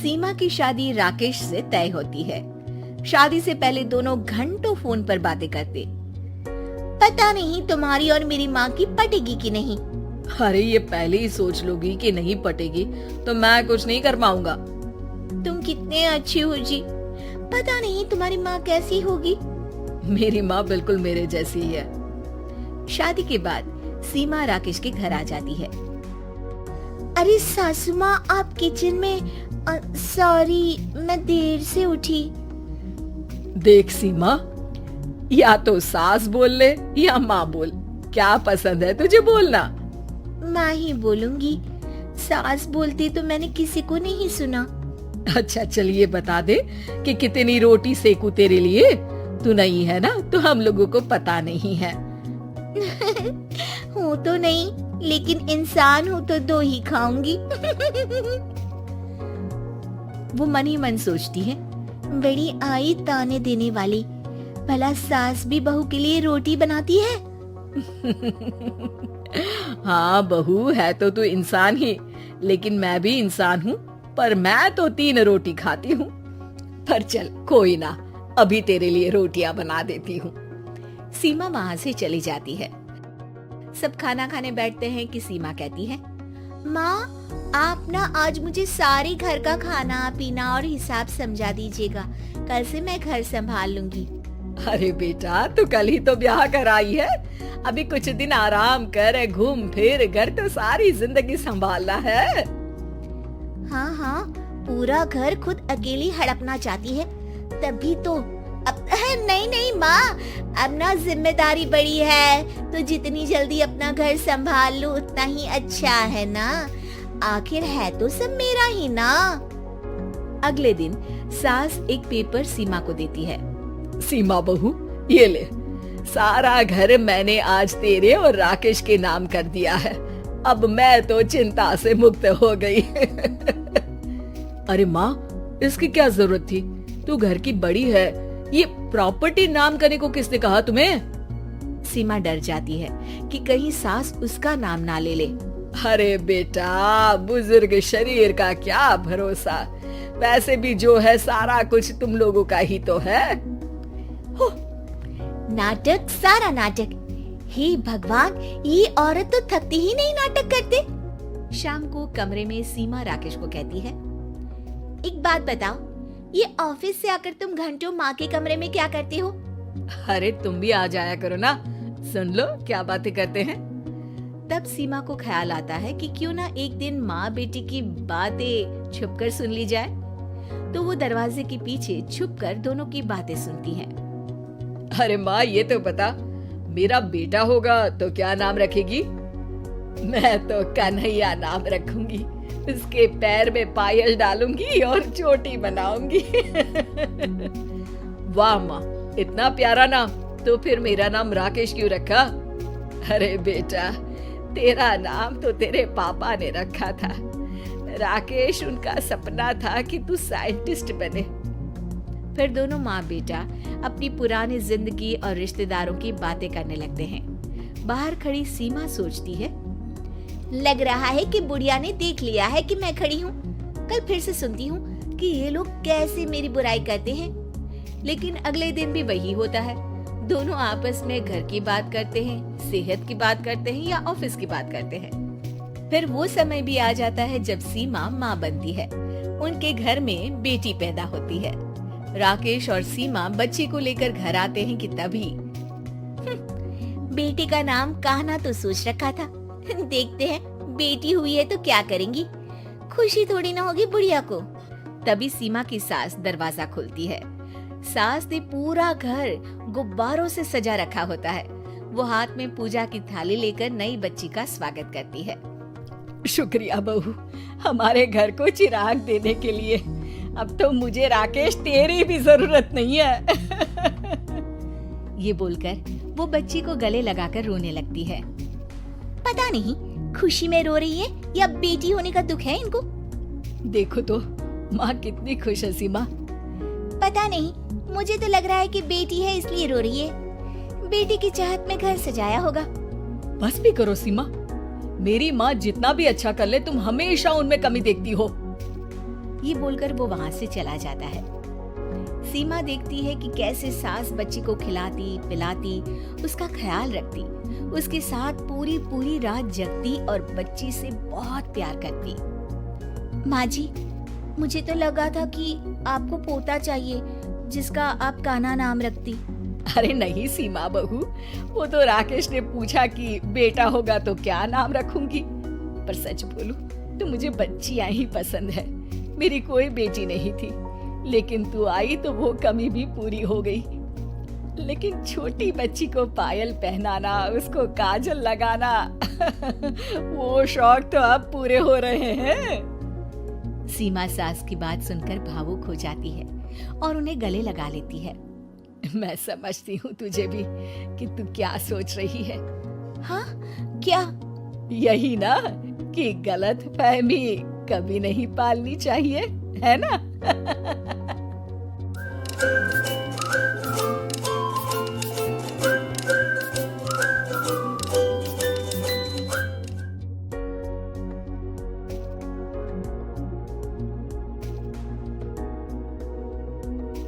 सीमा की शादी राकेश से तय होती है। शादी से पहले दोनों घंटों फोन पर बातें करते। पता नहीं तुम्हारी और मेरी माँ की पटेगी कि नहीं। अरे ये पहले ही सोच लोगी कि नहीं पटेगी तो मैं कुछ नहीं कर पाऊंगा। तुम कितने अच्छी हो जी। पता नहीं तुम्हारी माँ कैसी होगी। मेरी माँ बिल्कुल मेरे जैसी ही है। शादी के बाद सीमा राकेश के घर आ जाती है। अरे सासू माँ, आप किचन में। सॉरी, मैं देर से उठी। देख सीमा, या तो सास बोल ले या माँ बोल, क्या पसंद है तुझे बोलना। माँ ही बोलूंगी, सास बोलती तो मैंने किसी को नहीं सुना। अच्छा चलिए बता दे कि कितनी रोटी सेकू तेरे लिए। तू नहीं है ना तो हम लोगों को पता नहीं है। हूँ तो नहीं, लेकिन इंसान हूँ तो 2 ही खाऊंगी। वो मन ही मन सोचती है, बड़ी आई ताने देने वाली। भला सास भी बहू के लिए रोटी बनाती है। हाँ बहू है तो तू इंसान ही, लेकिन मैं भी इंसान हूँ, पर मैं तो 3 रोटी खाती हूँ। पर चल कोई ना, अभी तेरे लिए रोटियां बना देती हूँ। सीमा वहाँ से चली जाती है। सब खाना खाने बैठते हैं कि सीमा कहती है, माँ आप ना आज मुझे सारे घर का खाना पीना और हिसाब समझा दीजिएगा। कल से मैं घर संभाल लूंगी। अरे बेटा, तू कल ही तो ब्याह कराई है, अभी कुछ दिन आराम कर, घूम फिर, घर तो सारी जिंदगी संभालना है। हाँ हाँ, पूरा घर खुद अकेली हड़पना चाहती है, तभी तो। अब नहीं नहीं माँ, अब ना जिम्मेदारी बड़ी है, तो जितनी जल्दी अपना घर संभाल लूं उतना ही अच्छा है ना। आखिर है तो सब मेरा ही ना। अगले दिन सास एक पेपर सीमा को देती है। सीमा बहू, ये ले, सारा घर मैंने आज तेरे और राकेश के नाम कर दिया है। अब मैं तो चिंता से मुक्त हो गई। अरे माँ, इसकी क्या जरूरत थी? तू घर की बड़ी है, ये प्रॉपर्टी नाम करने को किसने कहा तुम्हें? सीमा डर जाती है कि कहीं सास उसका नाम ना ले ले। अरे बेटा, बुजुर्ग शरीर का क्या भरोसा। वैसे भी जो है सारा कुछ तुम लोगों का ही तो है। नाटक, सारा नाटक। हे भगवान, ये औरत तो थकती ही नहीं नाटक करते। शाम को कमरे में सीमा राकेश को कहती है, एक बात बताओ, ये ऑफिस से आकर तुम घंटों माँ के कमरे में क्या करते हो? अरे तुम भी आ जाया करो ना, सुन लो क्या बातें करते हैं। तब सीमा को ख्याल आता है कि क्यों ना एक दिन माँ बेटी की बातें छुपकर सुन ली जाए। तो वो दरवाजे के पीछे छुपकर दोनों की बातें सुनती हैं। अरे माँ, ये तो बता, मेरा बेटा होगा तो क्या नाम रखेगी? मैं तो कन्हैया नाम रखूंगी, उसके पैर में पायल डालूंगी और चोटी बनाऊंगी। वाह माँ, इतना प्यारा नाम। तो फिर मेरा नाम राकेश क्यों रखा? अरे बेटा, तेरा नाम तो तेरे पापा ने रखा था। राकेश उनका सपना था कि तू साइंटिस्ट बने। फिर दोनों माँ बेटा अपनी पुरानी जिंदगी और रिश्तेदारों की बातें करने लगते हैं। बाहर खड़ी सीमा सोचती है, लग रहा है कि बुढ़िया ने देख लिया है कि मैं खड़ी हूँ। कल फिर से सुनती हूँ कि ये लोग कैसे मेरी बुराई करते हैं। लेकिन अगले दिन भी वही होता है, दोनों आपस में घर की बात करते हैं, सेहत की बात करते हैं या ऑफिस की बात करते हैं। फिर वो समय भी आ जाता है जब सीमा माँ बनती है। उनके घर में बेटी पैदा होती है। राकेश और सीमा बच्ची को लेकर घर आते हैं कि तभी बेटी का नाम कान्हा तो सोच रखा था, देखते हैं बेटी हुई है तो क्या करेंगी, खुशी थोड़ी ना होगी बुढ़िया को। तभी सीमा की सास दरवाजा खोलती है। सास ने पूरा घर गुब्बारों से सजा रखा होता है। वो हाथ में पूजा की थाली लेकर नई बच्ची का स्वागत करती है। शुक्रिया बहू, हमारे घर को चिराग देने के लिए। अब तो मुझे राकेश तेरी भी जरूरत नहीं है। ये बोलकर वो बच्ची को गले लगाकर रोने लगती है। पता नहीं खुशी में रो रही है या बेटी होने का दुख है इनको। देखो तो माँ कितनी खुश है सीमा। पता नहीं, मुझे तो लग रहा है कि बेटी है इसलिए रो रही है। बेटी की चाहत में घर सजाया होगा। बस भी करो सीमा, मेरी माँ जितना भी अच्छा कर ले तुम हमेशा उनमें कमी देखती हो। ये बोलकर वो वहां से चला जाता है। सीमा देखती है कि कैसे सास बच्ची को खिलाती पिलाती, उसका ख्याल रखती, उसके साथ पूरी पूरी रात जगती और बच्ची से बहुत प्यार करती। माँ जी, मुझे तो लगा था कि आपको पोता चाहिए जिसका आप कान्हा नाम रखती। अरे नहीं सीमा बहू, वो तो राकेश ने पूछा कि बेटा होगा तो क्या नाम रखूंगी। पर सच बोलूं तो मुझे बच्चियां ही पसंद है। मेरी कोई बेटी नहीं थी, लेकिन तू आई तो वो कमी भी पूरी हो गई। लेकिन छोटी बच्ची को पायल पहनाना, उसको काजल लगाना वो शौक तो अब पूरे हो रहे हैं। सीमा सास की बात सुनकर भावुक हो जाती है और उन्हें गले लगा लेती है। मैं समझती हूँ तुझे भी कि तू क्या सोच रही है। हाँ, क्या? यही ना कि गलत फहमी कभी नहीं पालनी चाहिए, है ना?